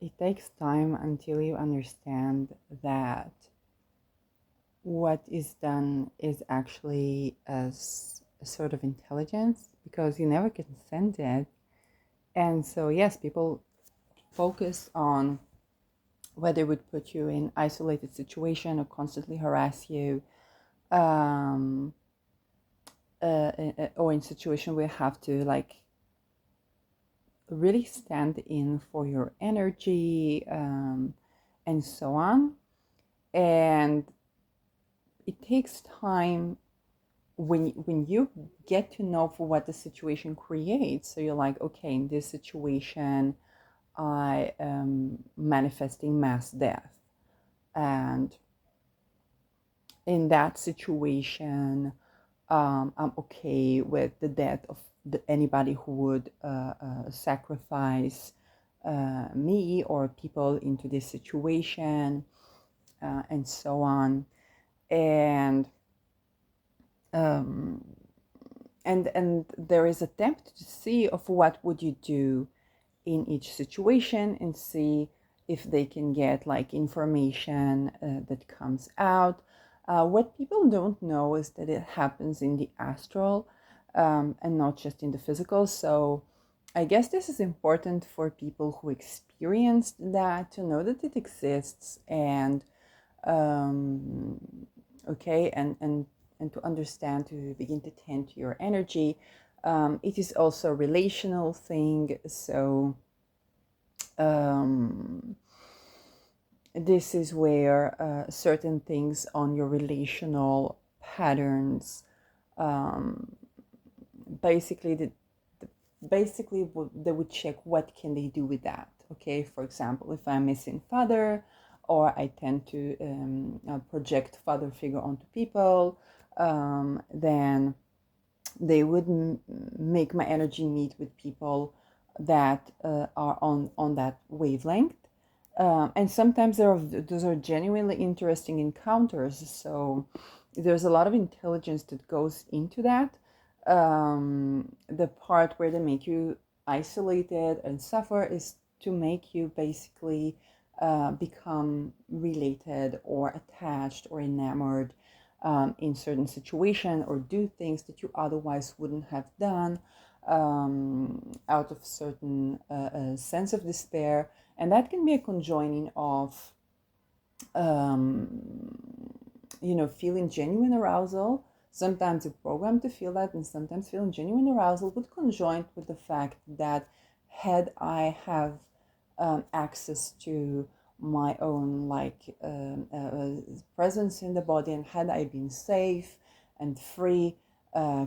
it takes time until you understand that what is done is actually as a sort of intelligence, because you never can send it. And so, yes, people focus on whether it would put you in isolated situation or constantly harass you, um, or in situation where you have to like really stand in for your energy, and so on. And it takes time when you get to know for what the situation creates. So you're like, okay, in this situation, I am manifesting mass death, and in that situation, I'm okay with the death of anybody who would sacrifice me or people into this situation, and so on. And um, and there is attempt to see of what would you do in each situation, and see if they can get like information that comes out. What people don't know is that it happens in the astral, and not just in the physical. So I guess this is important for people who experienced that to know that it exists, and um, okay, and to understand, to begin to tend to your energy. It is also a relational thing. So um, this is where certain things on your relational patterns, um, basically they would check what can they do with that. Okay, for example, if I'm missing father, or I tend to project father figure onto people, then they would make my energy meet with people that are on that wavelength. And sometimes those are genuinely interesting encounters. So there's a lot of intelligence that goes into that. The part where they make you isolated and suffer is to make you basically become related or attached or enamored in certain situation, or do things that you otherwise wouldn't have done, out of certain sense of despair. And that can be a conjoining of feeling genuine arousal. Sometimes you're programmed to feel that, and sometimes feeling genuine arousal would conjoin with the fact that had I have access to my own presence in the body, and had I been safe and free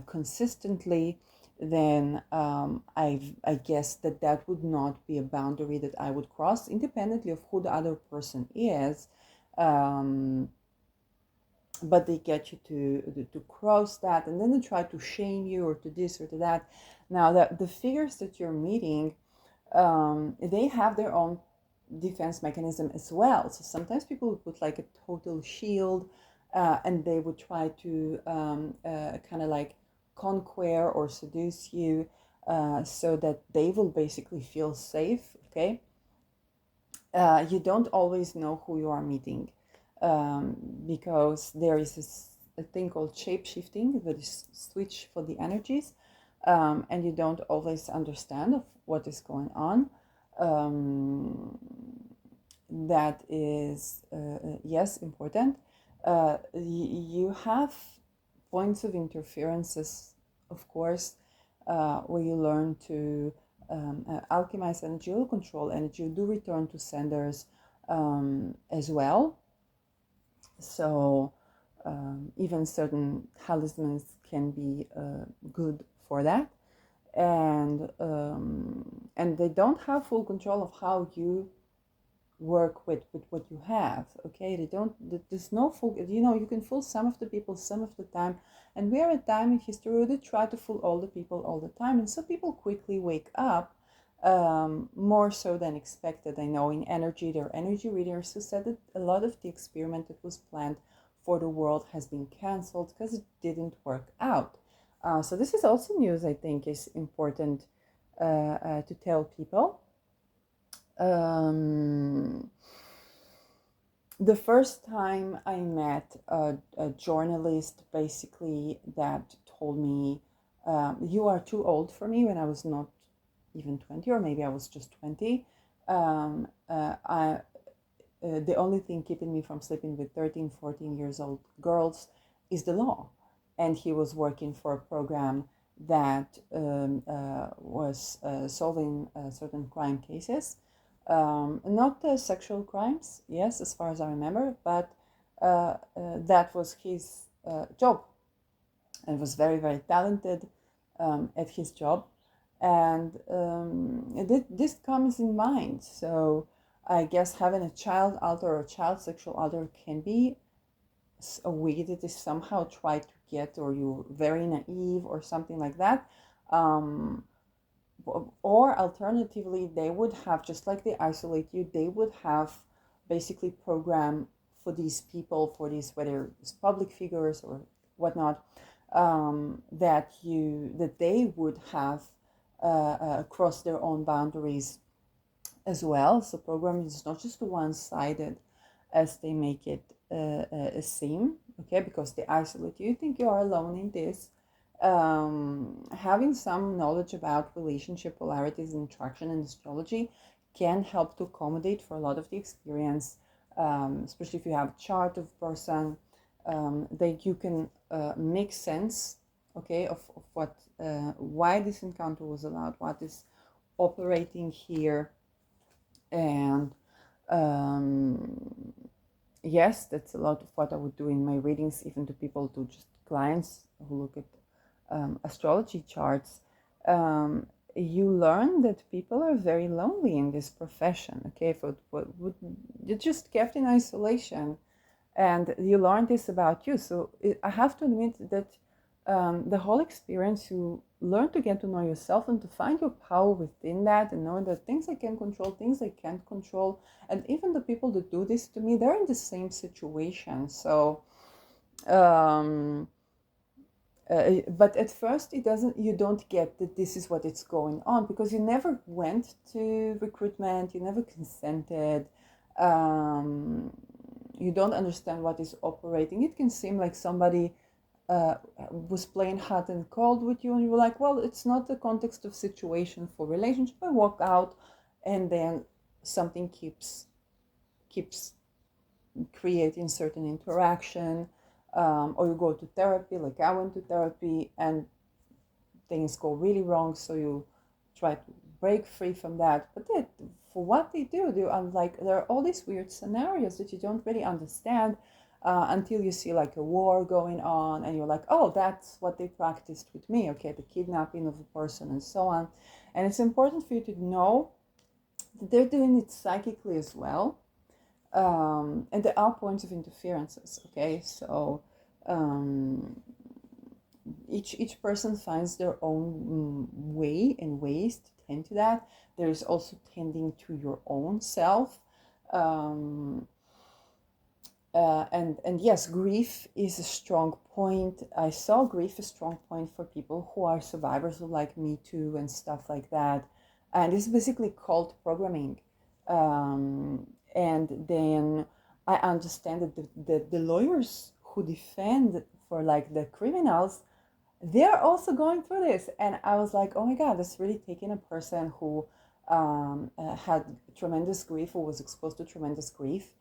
consistently, then I guess that would not be a boundary that I would cross, independently of who the other person is. Um, but they get you to cross that, and then they try to shame you or to this or to that. Now, the figures that you're meeting, they have their own defense mechanism as well. So sometimes people would put like a total shield, and they would try to kind of like conquer or seduce you, so that they will basically feel safe. Okay, you don't always know who you are meeting, because there is a thing called shape shifting, that is switch for the energies, and you don't always understand of what is going on. Um, that is, yes, important. You have points of interferences, of course, where you learn to alchemize energy or control energy. You do return to senders as well. So even certain talismans can be good for that. And they don't have full control of how you work with what you have. Okay, they don't, there's no full, you can fool some of the people some of the time, and we are at a time in history where they try to fool all the people all the time, and so people quickly wake up, more so than expected. I know in energy, there are energy readers who said that a lot of the experiment that was planned for the world has been cancelled because it didn't work out. So this is also news I think is important to tell people. Um, the first time I met a journalist, basically, that told me, "You are too old for me," when I was not even 20, or maybe I was just 20. The only thing keeping me from sleeping with 13, 14 years old girls is the law. And he was working for a program that was solving certain crime cases. Not sexual crimes, yes, as far as I remember, but that was his job, and was very, very talented at his job. And this comes in mind. So I guess having a child altar or a child sexual altar can be a way that is somehow tried to get, or you're very naive or something like that. Um, or alternatively, they would have, just like they isolate you, they would have basically program for these people, for these, whether it's public figures or whatnot, that they would have cross their own boundaries as well. So programming is not just one-sided as they make it seem, okay, because they isolate you. You think you are alone in this. Having some knowledge about relationship polarities and attraction and astrology can help to accommodate for a lot of the experience, especially if you have a chart of person, that you can make sense, okay, of what, why this encounter was allowed, what is operating here. And yes, that's a lot of what I would do in my readings, even to people, to just clients who look at astrology charts. You learn that people are very lonely in this profession, okay? You're just kept in isolation, and you learn this about you. So I have to admit that the whole experience, you learn to get to know yourself and to find your power within that, and knowing that things I can control, things I can't control. And even the people that do this to me, they're in the same situation. So um, but at first it doesn't, you don't get that this is what it's going on, because you never went to recruitment, you never consented. um, you don't understand what is operating. It can seem like somebody was playing hot and cold with you, and you were like, well, it's not the context of situation for relationship. I walk out, and then something keeps creating certain interaction. Or you go to therapy, like I went to therapy, and things go really wrong, so you try to break free from that. But for what they do, like, there are all these weird scenarios that you don't really understand until you see like a war going on, and you're like, oh, that's what they practiced with me, okay, the kidnapping of a person and so on. And it's important for you to know that they're doing it psychically as well. And there are points of interferences, okay? So each person finds their own way and ways to tend to that. There is also tending to your own self. Um, and yes, grief is a strong point. I saw grief a strong point for people who are survivors of like Me Too and stuff like that. And this is basically cult programming. And then I understand that the lawyers who defend for like the criminals, they're also going through this. And I was like, oh my God, that's really taking a person who had tremendous grief, or was exposed to tremendous grief,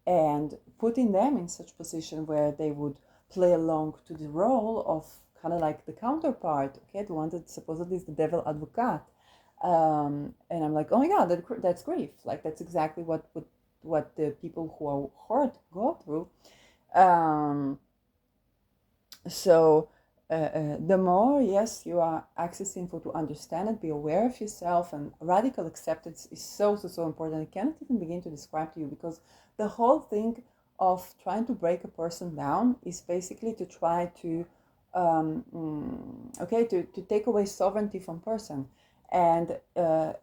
and putting them in such position where they would play along to the role of kind of like the counterpart, okay, the one that supposedly is the devil advocate. And I'm like, oh my God, that's grief. Like, that's exactly what the people who are hurt go through. Um, so the more, yes, you are accessing for to understand it, be aware of yourself, and radical acceptance is so important. I cannot even begin to describe to you, because the whole thing of trying to break a person down is basically to try to to take away sovereignty from person. And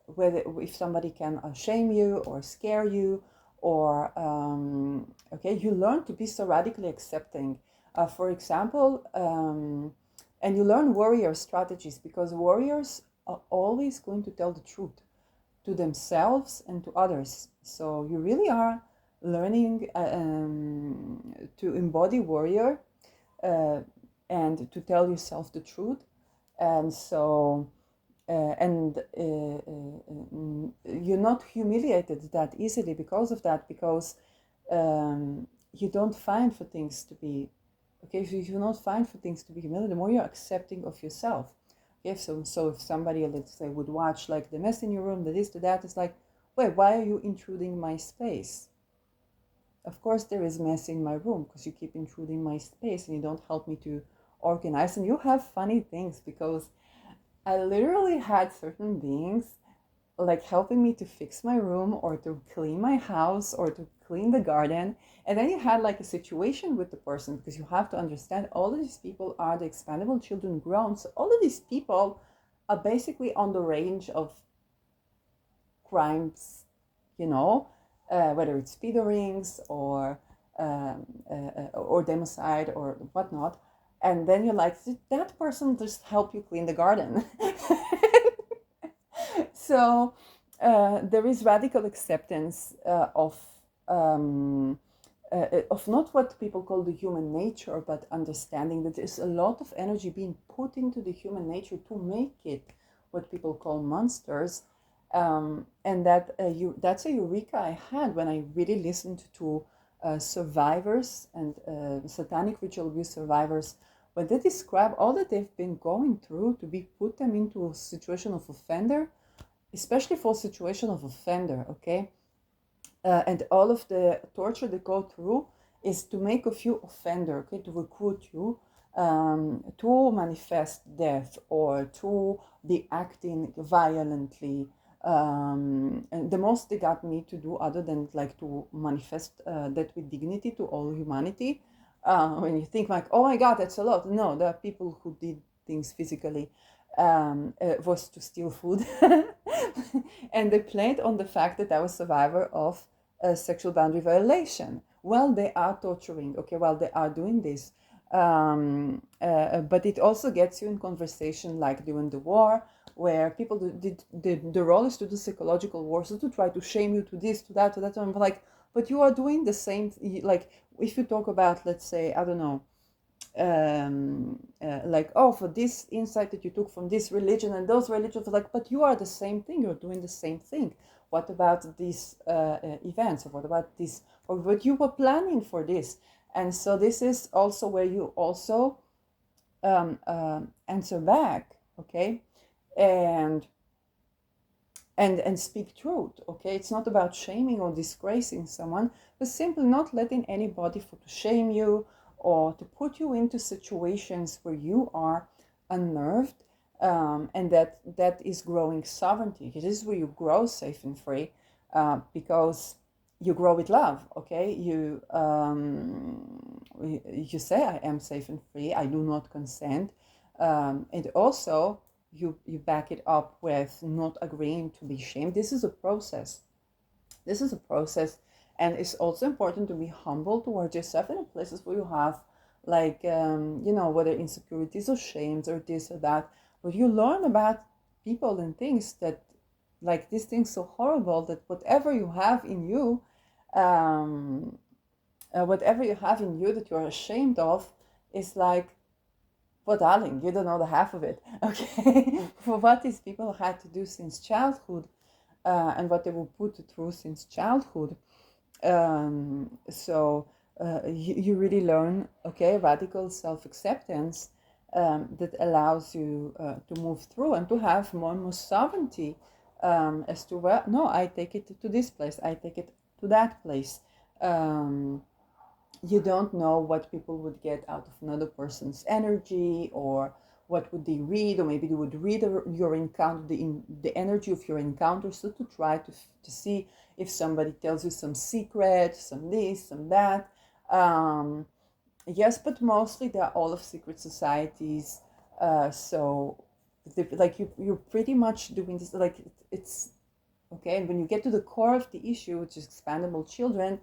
whether, if somebody can shame you or scare you, or you learn to be so radically accepting. For example, and you learn warrior strategies, because warriors are always going to tell the truth. to themselves and to others. So you really are learning to embody warrior, and to tell yourself the truth. And so you're not humiliated that easily because of that, because you don't find for things to be okay. If you do not find for things to be humiliated, the more you're accepting of yourself. Okay, so if somebody, let's say, would watch like the mess in your room, the this, the that, it's like, wait, why are you intruding my space? Of course there is mess in my room because you keep intruding my space and you don't help me to organize. And you have funny things, because I literally had certain beings like helping me to fix my room or to clean my house or to clean the garden. And then you had like a situation with the person, because you have to understand all of these people are the expandable children grown. So all of these people are basically on the range of crimes, you know, whether it's feederings or democide or whatnot. And then you're like, did that person just help you clean the garden? So there is radical acceptance of not what people call the human nature, but understanding that there's a lot of energy being put into the human nature to make it what people call monsters. And that's a eureka I had when I really listened to survivors and satanic ritual abuse survivors, when they describe all that they've been going through to be put them into a situation of offender, especially for a situation of offender, okay? And all of the torture they go through is to make of you offender, okay, to recruit you to manifest death or to be acting violently. And the most they got me to do, other than like to manifest that with dignity to all humanity. When you think like, oh my God, that's a lot. No, there are people who did things physically. Was to steal food. And they played on the fact that I was a survivor of a sexual boundary violation. Well, they are torturing, okay, well, they are doing this. But it also gets you in conversation like during the war, where people did the role is to do psychological war, so to try to shame you to this, to that, to that. And I'm like, but you are doing the same, like if you talk about, let's say, I don't know, like, oh, for this insight that you took from this religion and those religions, like, but you are the same thing, you're doing the same thing. What about these events, or what about this, or what you were planning for this? And so this is also where you also answer back, okay, and speak truth, okay. It's not about shaming or disgracing someone, but simply not letting anybody to shame you or to put you into situations where you are unnerved, and that is growing sovereignty. This is where you grow safe and free, because you grow with love, okay. You say, I am safe and free, I do not consent, and also you back it up with not agreeing to be shamed. This is a process. And it's also important to be humble towards yourself in the places where you have, like, whether insecurities or shames or this or that, but you learn about people and things that, like, these things so horrible that whatever you have in you that you're ashamed of is like, well, darling, you don't know the half of it, okay? For what these people had to do since childhood, and what they were put through since childhood. So you really learn, okay, radical self-acceptance that allows you to move through and to have more and more sovereignty as to, well, no, I take it to this place, I take it to that place. You don't know what people would get out of another person's energy, or what would they read, or maybe they would read your encounter, the energy of your encounter, so to try to see if somebody tells you some secret, some this, some that. Yes, but mostly they're all of secret societies. So, like, you're pretty much doing this, like, it's okay. And when you get to the core of the issue, which is expandable children,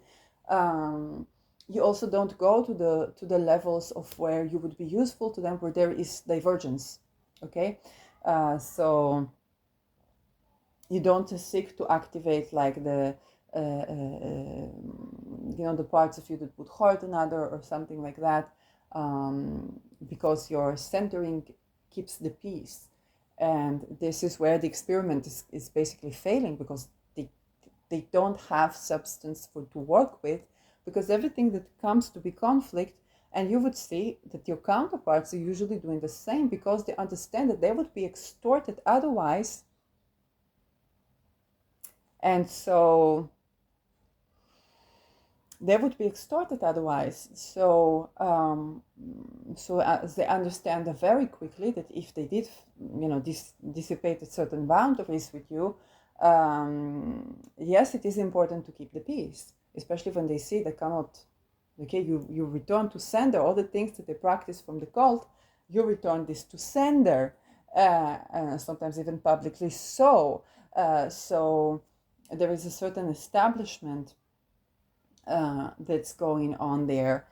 you also don't go to the levels of where you would be useful to them, where there is divergence, okay. So you don't seek to activate like the the parts of you that would hurt another or something like that, because your centering keeps the peace. And this is where the experiment is basically failing, because they don't have substance to work with, because everything that comes to be conflict, and you would see that your counterparts are usually doing the same, because they understand that they would be extorted otherwise. And so they would be extorted otherwise. So they understand very quickly that if they did, dissipate certain boundaries with you, yes, it is important to keep the peace, especially when they see they cannot. Okay, you return to sender all the things that they practice from the cult. You return this to sender, sometimes even publicly. So there is a certain establishment that's going on there,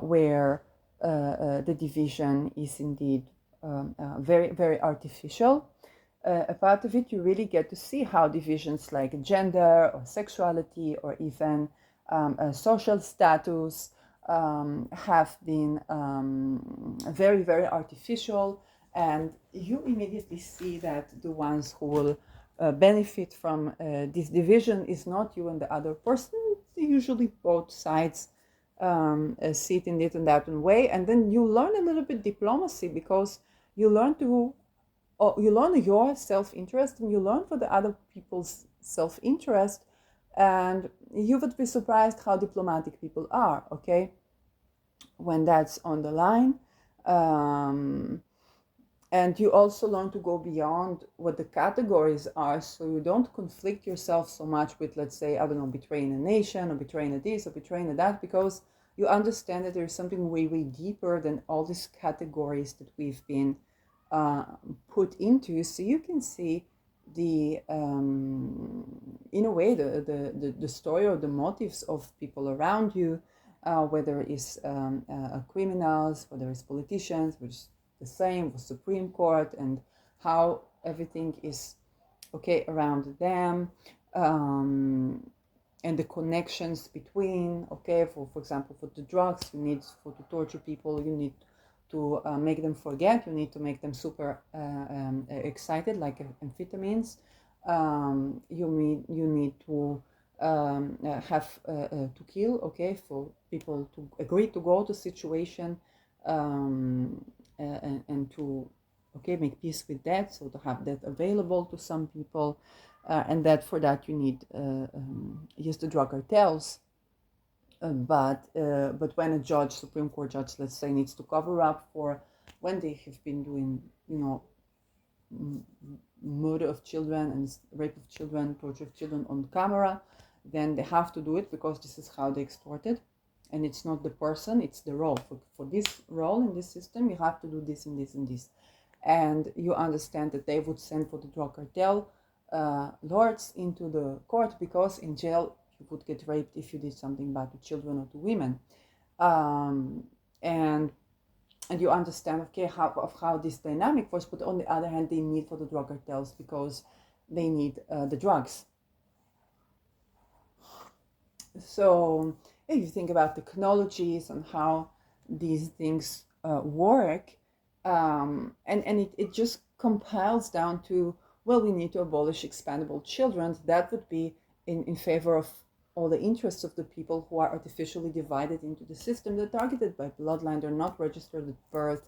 where the division is indeed very, very artificial. A part of it, you really get to see how divisions like gender or sexuality or even social status have been very, very artificial. And you immediately see that the ones who will benefit from this division is not you and the other person. Usually both sides see it in it and that way. And then you learn a little bit diplomacy, because you learn your self-interest, and you learn for the other people's self-interest. And you would be surprised how diplomatic people are, okay, when that's on the line. And you also learn to go beyond what the categories are, so you don't conflict yourself so much with, let's say, I don't know, betraying a nation or betraying a this or betraying a that, because you understand that there's something way, way deeper than all these categories that we've been put into. So you can see the in a way the story or the motives of people around you, whether it's criminals, whether it's politicians, which is the same with Supreme Court, and how everything is okay around them, and the connections between, okay, for example, for the drugs, you need to torture people, you need to make them forget, you need to make them super excited, like amphetamines. You need to have to kill, okay, for people to agree to go to situation, and to, okay, make peace with that, so to have that available to some people, and that for that you need use the drug cartels. But when a judge, Supreme Court judge, let's say, needs to cover up for when they have been doing, murder of children and rape of children, torture of children on camera, then they have to do it, because this is how they extorted. And it's not the person, it's the role. For this role in this system, you have to do this and this and this. And you understand that they would send for the drug cartel lords into the court, because in jail you would get raped if you did something bad to children or to women. And you understand, okay, how this dynamic works. But on the other hand, they need for the drug cartels, because they need the drugs. So if you think about technologies and how these things work, and it just compiles down to, well, we need to abolish expendable children. That would be in favor of all the interests of the people who are artificially divided into the system. They're targeted by bloodline, they're not registered at birth.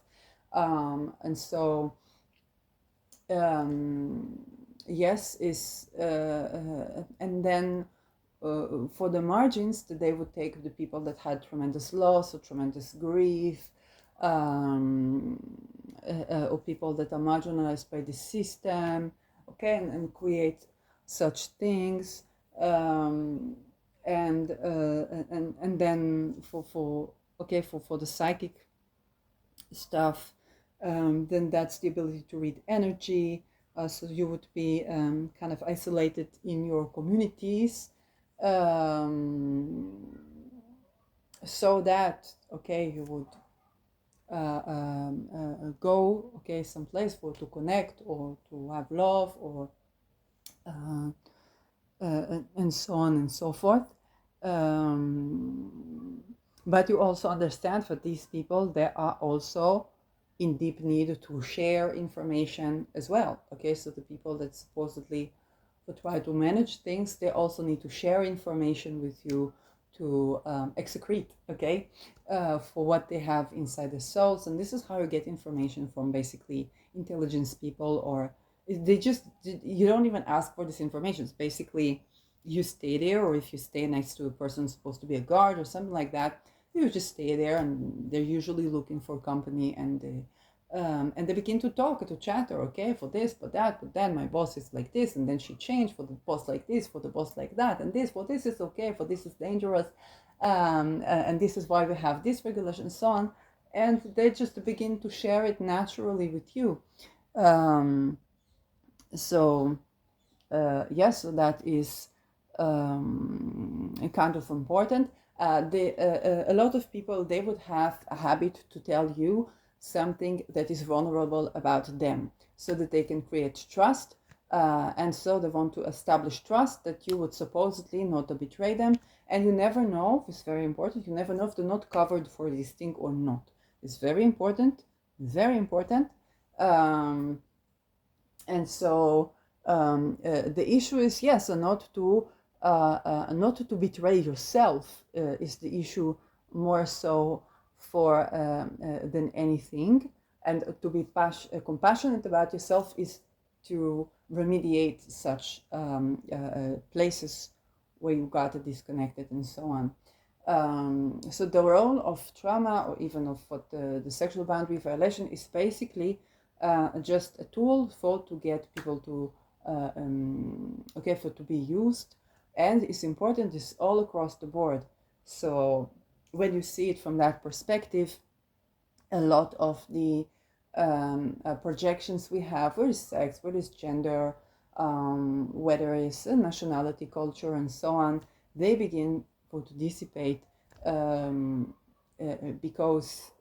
And so, yes, and then for the margins, that they would take the people that had tremendous loss or tremendous grief, or people that are marginalized by the system, okay, and create such things. And then for the psychic stuff, then that's the ability to read energy. So you would be kind of isolated in your communities, so that, okay, you would go, okay, someplace to connect or to have love or and so on and so forth. Um, but you also understand for these people, they are also in deep need to share information as well. Okay, so the people that supposedly who try to manage things, they also need to share information with you to excrete, okay, for what they have inside their souls. And this is how you get information from basically intelligence people, or they just, you don't even ask for this information. It's basically you stay there, or if you stay next to a person who's supposed to be a guard or something like that, you just stay there, and they're usually looking for company, and they begin to talk, to chatter, okay, for this, for that, but then my boss is like this, and then she changed for the boss like this, for the boss like that, and this, for this is okay, for this is dangerous, and this is why we have this regulation, and so on. And they just begin to share it naturally with you. Um, so yes, so that is kind of important. A lot of people, they would have a habit to tell you something that is vulnerable about them so that they can create trust. And so they want to establish trust that you would supposedly not to betray them. And you never know, it's very important, you never know if they're not covered for this thing or not. It's very important, very important. Um, and so the issue is, yes, not to betray yourself is the issue more so for than anything. And to be compassionate about yourself is to remediate such places where you got disconnected and so on. So the role of trauma, or even of what the sexual boundary violation, is basically just a tool for to get people to okay, for to be used. And it's important, it's all across the board. So when you see it from that perspective, a lot of the projections we have, whether it's sex, whether it's gender, whether it's nationality, culture, and so on, they begin to dissipate because,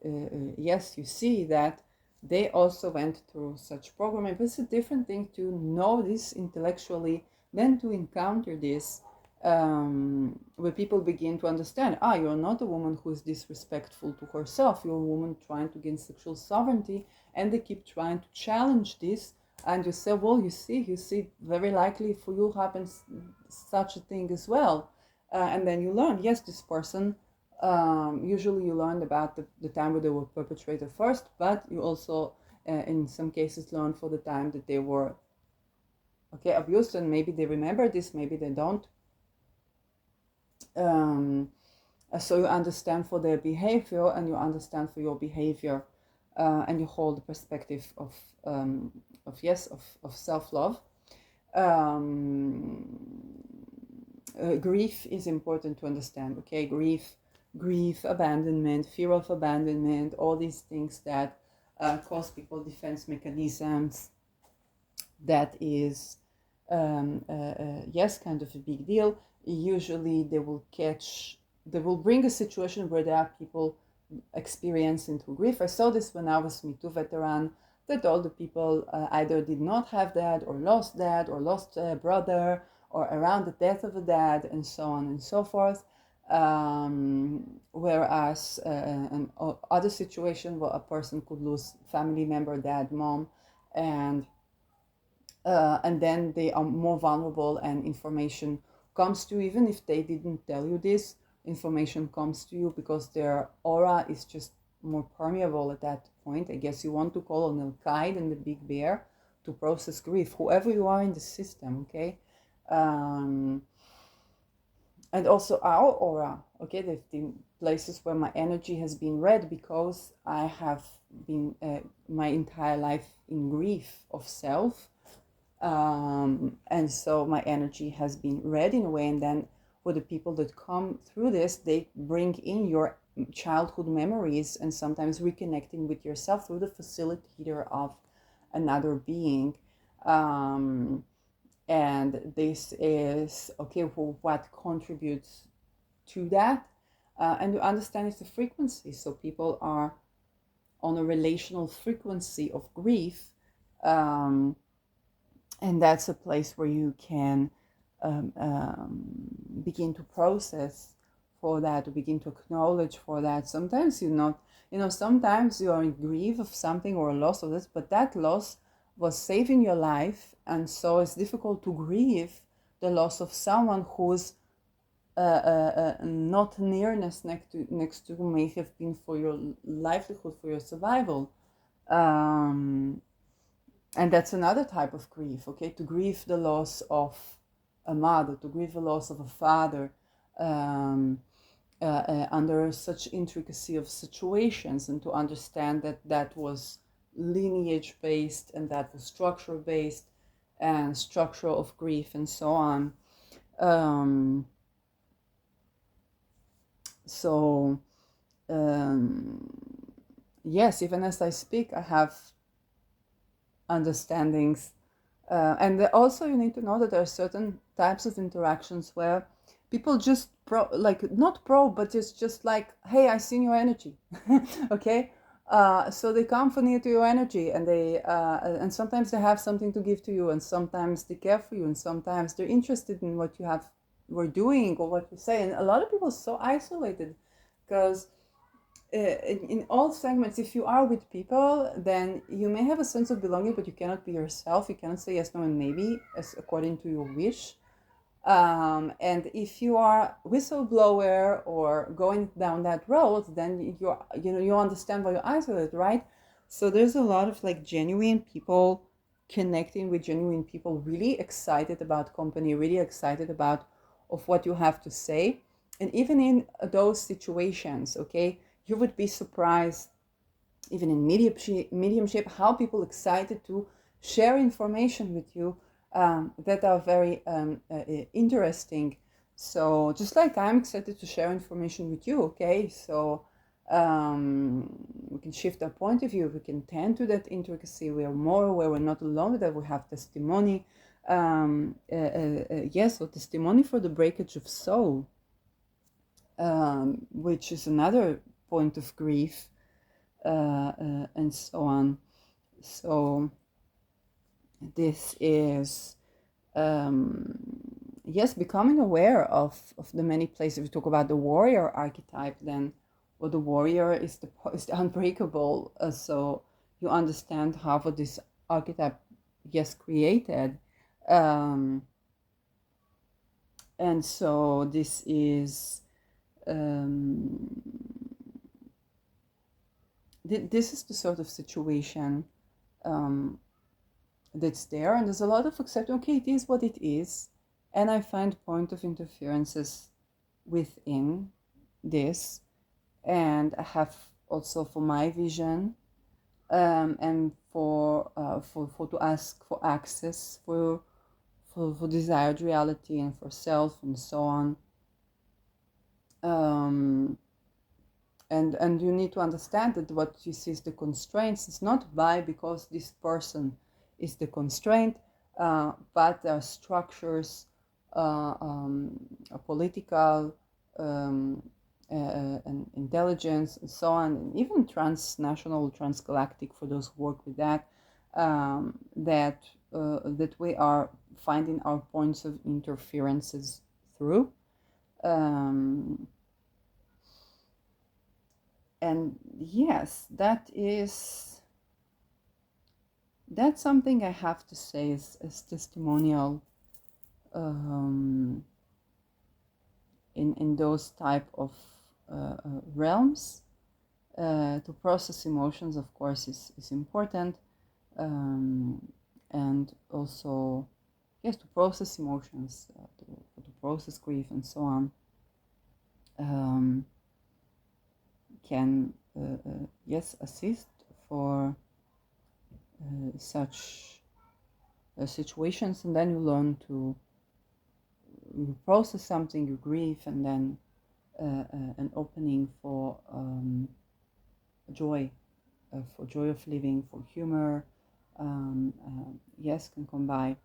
yes, you see that they also went through such programming. But it's a different thing to know this intellectually than to encounter this where people begin to understand, you're not a woman who is disrespectful to herself, you're a woman trying to gain sexual sovereignty, and they keep trying to challenge this. And you say, well, you see, very likely for you happens such a thing as well. And then you learn, yes, this person, usually you learn about the time where they were perpetrated first, but you also, in some cases, learn for the time that they were, okay, abused, and maybe they remember this, maybe they don't. So you understand for their behavior, and you understand for your behavior, and you hold the perspective of yes, of self-love. Grief is important to understand. Okay, grief, abandonment, fear of abandonment, all these things that cause people defense mechanisms. That is yes, kind of a big deal. Usually they will bring a situation where there are people experiencing through grief. I saw this when I was Me Too veteran, that all the people either did not have dad, or lost a brother, or around the death of a dad, and so on and so forth. Whereas an other situation where a person could lose family member, dad, mom, and then they are more vulnerable, and information comes to you. Even if they didn't tell you this, information comes to you because their aura is just more permeable at that point. I guess you want to call on Al-Qaeda and the big bear to process grief, whoever you are in the system, okay? And also our aura, okay? There's been places where my energy has been read because I have been my entire life in grief of self. And so my energy has been read in a way, and then for the people that come through this, they bring in your childhood memories, and sometimes reconnecting with yourself through the facilitator of another being. And this is, okay, well, what contributes to that? And you understand it's a frequency. So people are on a relational frequency of grief. And that's a place where you can begin to process for that, to begin to acknowledge for that. Sometimes you're not, sometimes you are in grief of something or a loss of this, but that loss was saving your life, and so it's difficult to grieve the loss of someone who's not nearness next to may have been for your livelihood, for your survival. Um, and that's another type of grief, okay? To grieve the loss of a mother, to grieve the loss of a father, um, under such intricacy of situations, and to understand that that was lineage based and that was structure based and structure of grief and so on. Um, so yes, even as I speak, I have understandings. And also, you need to know that there are certain types of interactions where people just not probe, but it's just like, hey, I seen your energy, okay. So they come for near to your energy, and and sometimes they have something to give to you, and sometimes they care for you, and sometimes they're interested in what were doing or what you say. And a lot of people are so isolated because in all segments, if you are with people, then you may have a sense of belonging, but you cannot be yourself. You cannot say yes, no, and maybe as according to your wish. And if you are whistleblower or going down that road, then you understand why you're isolated, right? So there's a lot of like genuine people connecting with genuine people, really excited about company, really excited about of what you have to say. And even in those situations, okay, you would be surprised, even in mediumship, how people excited to share information with you, that are very interesting. So just like I'm excited to share information with you, okay? So we can shift our point of view. We can tend to that intricacy. We are more aware. We're not alone with that. We have testimony. Yes, so testimony for the breakage of soul, which is another point of grief, and so on. So this is, yes, becoming aware of the many places. If we talk about the warrior archetype, then, well, the warrior is the unbreakable. So you understand how for this archetype, yes, created. Um, and so this is, this is the sort of situation that's there, and there's a lot of accepting, okay, it is what it is, and I find point of interferences within this, and I have also for my vision, and for to ask for access for desired reality and for self and so on. And you need to understand that what you see is the constraints. It's not because this person is the constraint, but there are structures, political, and intelligence and so on, and even transnational, transgalactic for those who work with that, that we are finding our points of interferences through. And yes, that's something I have to say as testimonial, in those type of realms. To process emotions, of course, is important, and also, yes, to process emotions, to process grief and so on, can yes, assist for such situations. And then you learn to, you process something, you grieve, and then an opening for joy, for joy of living, for humor, yes, can come by.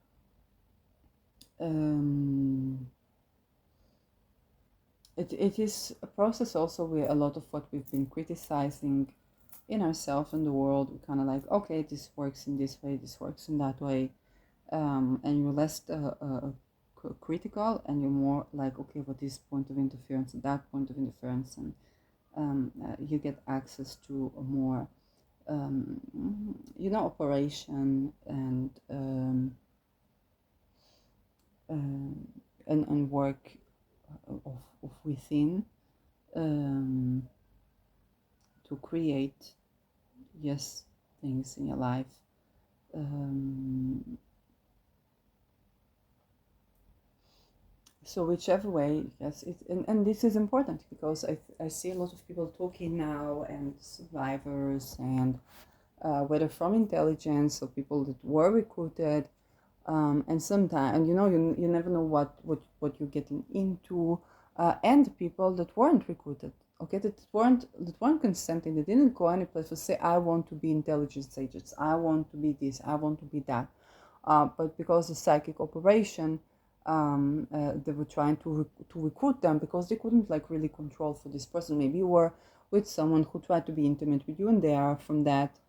It is a process also where a lot of what we've been criticizing in ourselves and the world, we kind of like, okay, this works in this way, this works in that way. and you're less critical, and you're more like, okay, what is point of interference and that point of interference, and you get access to a more operation um, and work of within, um, to create, yes, things in your life. Um, so whichever way, yes, and this is important because I see a lot of people talking now, and survivors, and whether from intelligence or people that were recruited, and sometimes, and you never know what you're getting into, and people that weren't recruited, okay, that weren't consenting, they didn't go any place to say, I want to be intelligence agents, I want to be this, I want to be that, but because of psychic operation, they were trying to recruit them, because they couldn't like really control for this person. Maybe you were with someone who tried to be intimate with you, and they are from that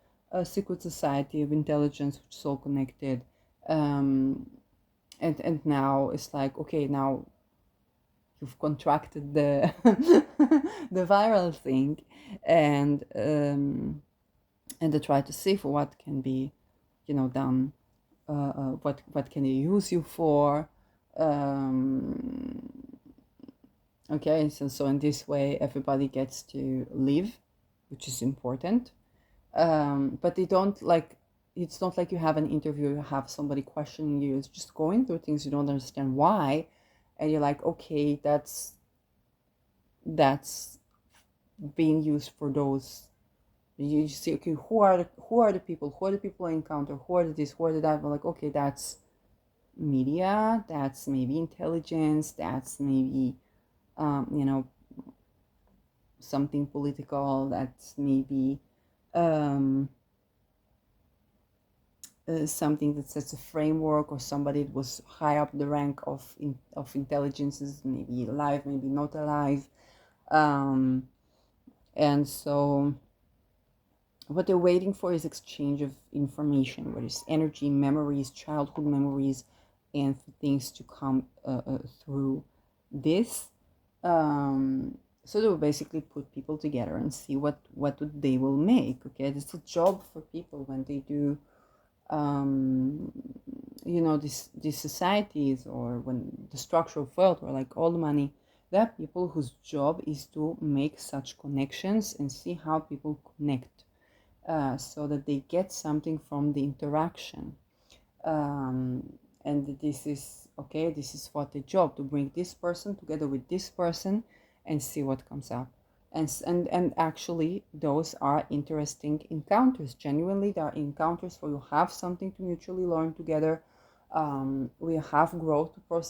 secret society of intelligence, which is all connected, and now it's like, okay, now you've contracted the the viral thing, and they try to see for what can be, done, what can they use you for, um, okay, so in this way everybody gets to live, which is important, but they don't like, it's not like you have an interview, you have somebody questioning you, it's just going through things you don't understand why, and you're like, okay, that's being used for those. You see, okay, who are the people I encounter, who are the this, who are the that. We're like, okay, that's media, that's maybe intelligence, that's maybe you know something political, that's maybe um, something that sets a framework, or somebody that was high up the rank of intelligences, maybe alive, maybe not alive, um, and so what they're waiting for is exchange of information, where it's energy, memories, childhood memories, and for things to come through this. So they will basically put people together and see what they will make. Okay, it's a job for people when they do, um, these societies, or when the structure of wealth, or like all the money. There are people whose job is to make such connections and see how people connect, so that they get something from the interaction. Um, and this is okay, this is what the job, to bring this person together with this person and see what comes up. And actually, those are interesting encounters. Genuinely, there are encounters where you have something to mutually learn together. We have growth to process